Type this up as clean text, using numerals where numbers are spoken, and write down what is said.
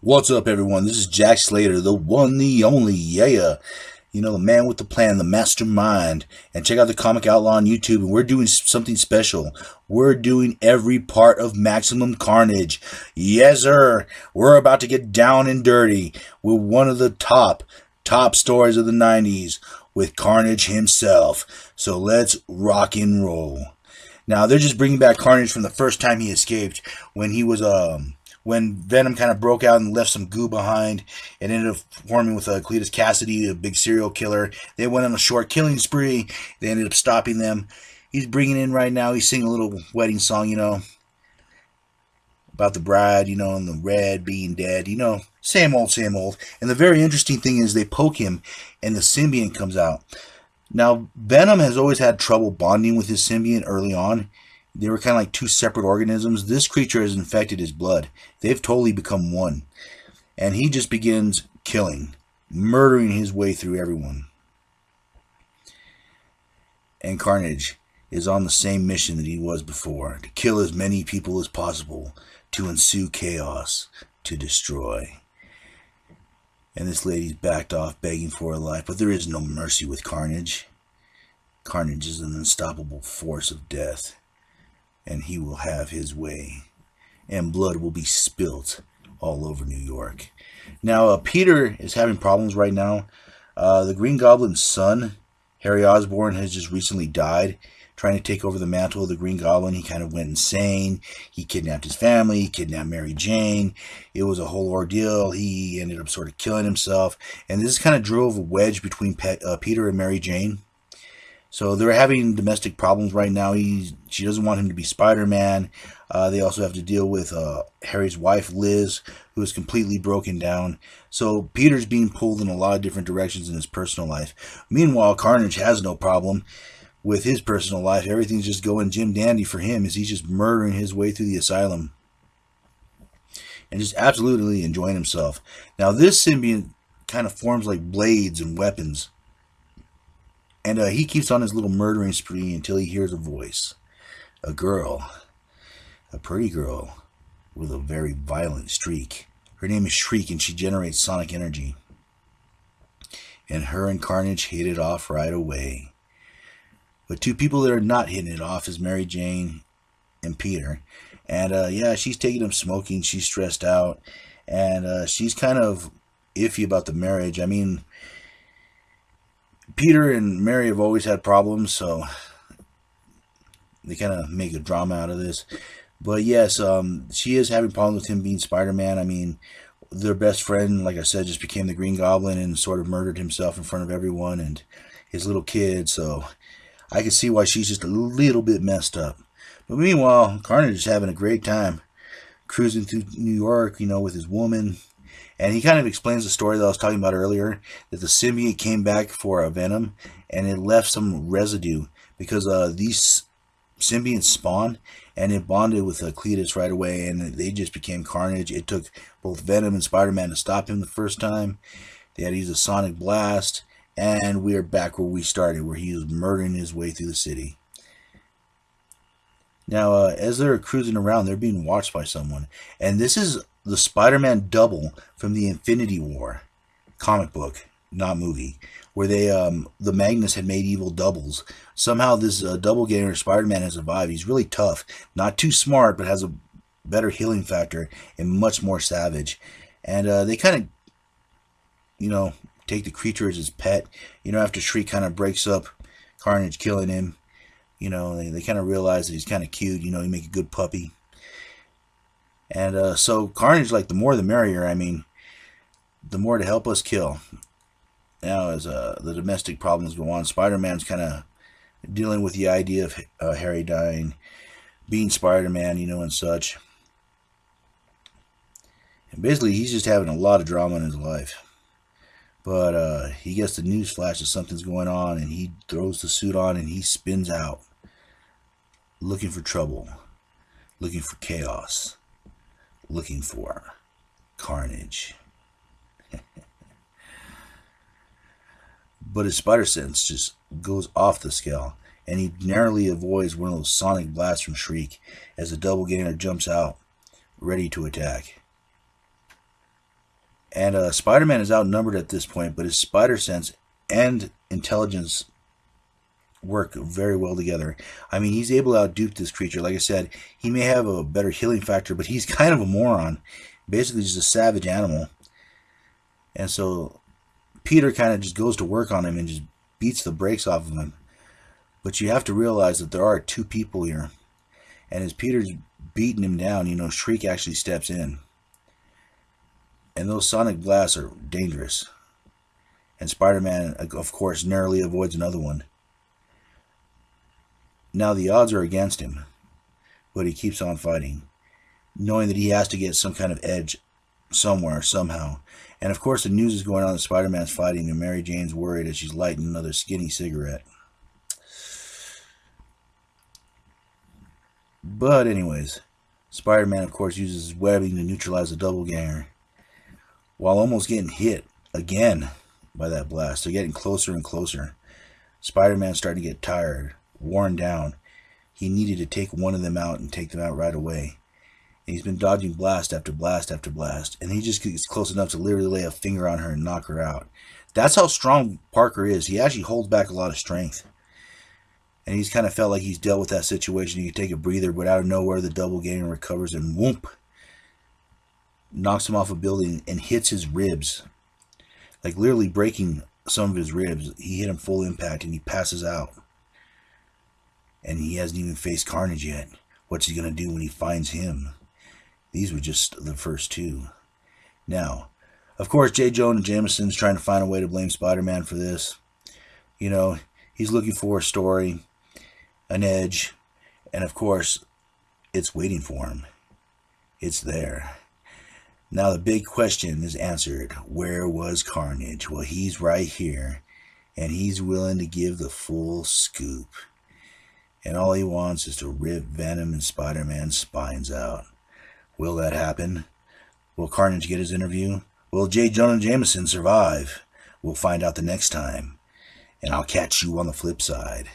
What's up, everyone? This is Jack Slater, the one, the only, yeah. The man with the plan, the mastermind. And check out the Comic Outlaw on YouTube, and we're doing something special. We're doing every part of Maximum Carnage. Yes, sir. We're about to get down and dirty with one of the top stories of the 90s with Carnage himself. So let's rock and roll. Now, they're just bringing back Carnage from the first time he escaped when he was, when Venom kind of broke out and left some goo behind and ended up forming with Cletus Cassidy, a big serial killer. They went on a short killing spree. They ended up stopping them. He's bringing in right now. He's singing a little wedding song, about the bride, and the red being dead, same old, same old. And the very interesting thing is they poke him and the symbiont comes out. Now, Venom has always had trouble bonding with his symbiont early on. They were kind of like two separate organisms. This creature has infected his blood. They've totally become one. And he just begins killing, murdering his way through everyone. And Carnage is on the same mission that he was before, to kill as many people as possible, to ensue chaos, to destroy. And this lady's backed off, begging for her life, but there is no mercy with Carnage. Carnage is an unstoppable force of death. And he will have his way, and blood will be spilt all over New York. Now, Peter is having problems right now. The Green Goblin's son, Harry Osborn, has just recently died, trying to take over the mantle of the Green Goblin. He kind of went insane. He kidnapped his family. He kidnapped Mary Jane. It was a whole ordeal. He ended up sort of killing himself, and this kind of drove a wedge between Peter and Mary Jane. So they're having domestic problems right now. She doesn't want him to be Spider-Man. They also have to deal with Harry's wife, Liz, who is completely broken down. So Peter's being pulled in a lot of different directions in his personal life. Meanwhile, Carnage has no problem with his personal life. Everything's just going Jim Dandy for him as he's just murdering his way through the asylum. And just absolutely enjoying himself. Now this symbiont kind of forms like blades and weapons. And he keeps on his little murdering spree until he hears a voice. A girl. A pretty girl with a very violent streak. Her name is Shriek, and she generates sonic energy. And her and Carnage hit it off right away. But two people that are not hitting it off is Mary Jane and Peter. And she's taking him smoking. She's stressed out. And she's kind of iffy about the marriage. I mean, Peter and Mary have always had problems, so they kind of make a drama out of this. But yes, she is having problems with him being Spider-Man. I mean, their best friend, like I said, just became the Green Goblin and sort of murdered himself in front of everyone and his little kid. So I can see why she's just a little bit messed up. But meanwhile, Carnage is having a great time cruising through New York, with his woman. And he kind of explains the story that I was talking about earlier, that the symbiote came back for a Venom, and it left some residue, because these symbionts spawned, and it bonded with Cletus right away, and they just became Carnage. It took both Venom and Spider-Man to stop him the first time. They had to use a sonic blast, and we are back where we started, where he was murdering his way through the city. Now, as they're cruising around, they're being watched by someone, and this is the Spider-Man double from the Infinity War comic book, not movie, where they the Magnus had made evil doubles. Somehow this doppelganger Spider-Man has survived. He's really tough, not too smart, but has a better healing factor and much more savage. And they kind of, take the creature as his pet. After Shriek kind of breaks up Carnage, killing him, they kind of realize that he's kind of cute. He make a good puppy. And so Carnage, like, the more the merrier. I mean, the more to help us kill. Now, as the domestic problems go on, Spider-Man's kind of dealing with the idea of Harry dying, being Spider-Man, and such. And basically, he's just having a lot of drama in his life. But he gets the news flash that something's going on, and he throws the suit on, and he spins out, looking for trouble, looking for chaos, looking for Carnage. But his spider sense just goes off the scale, and he narrowly avoids one of those sonic blasts from Shriek as the doppelganger jumps out, ready to attack. And Spider-Man is outnumbered at this point, but his spider sense and intelligence work very well together. I mean, he's able to outdupe this creature. Like I said, he may have a better healing factor, but he's kind of a moron. Basically just a savage animal. And so Peter kind of just goes to work on him and just beats the brakes off of him. But you have to realize that there are two people here. And as Peter's beating him down, you know, Shriek actually steps in. And those sonic blasts are dangerous. And Spider-Man, of course, narrowly avoids another one. Now the odds are against him, but he keeps on fighting, knowing that he has to get some kind of edge somewhere, somehow. And of course the news is going on that Spider-Man's fighting, and Mary Jane's worried as she's lighting another skinny cigarette. But anyways, Spider-Man of course uses his webbing to neutralize the doppelganger, while almost getting hit again by that blast. They're getting closer and closer. Spider-Man's starting to get tired, worn down. He needed to take one of them out and take them out right away. And he's been dodging blast after blast after blast. And he just gets close enough to literally lay a finger on her and knock her out. That's how strong Parker is. He actually holds back a lot of strength. And he's kind of felt like he's dealt with that situation. He can take a breather, but out of nowhere the doppelganger recovers and whoop, knocks him off a building and hits his ribs. Like literally breaking some of his ribs. He hit him full impact and he passes out. And he hasn't even faced Carnage yet. What's he going to do when he finds him? These were just the first two. Now, of course, J. Jonah Jameson's trying to find a way to blame Spider-Man for this. You know, he's looking for a story, an edge, and of course, it's waiting for him. It's there. Now the big question is answered. Where was Carnage? Well, he's right here, and he's willing to give the full scoop. And all he wants is to rip Venom and Spider-Man's spines out. Will that happen? Will Carnage get his interview? Will J. Jonah Jameson survive? We'll find out the next time. And I'll catch you on the flip side.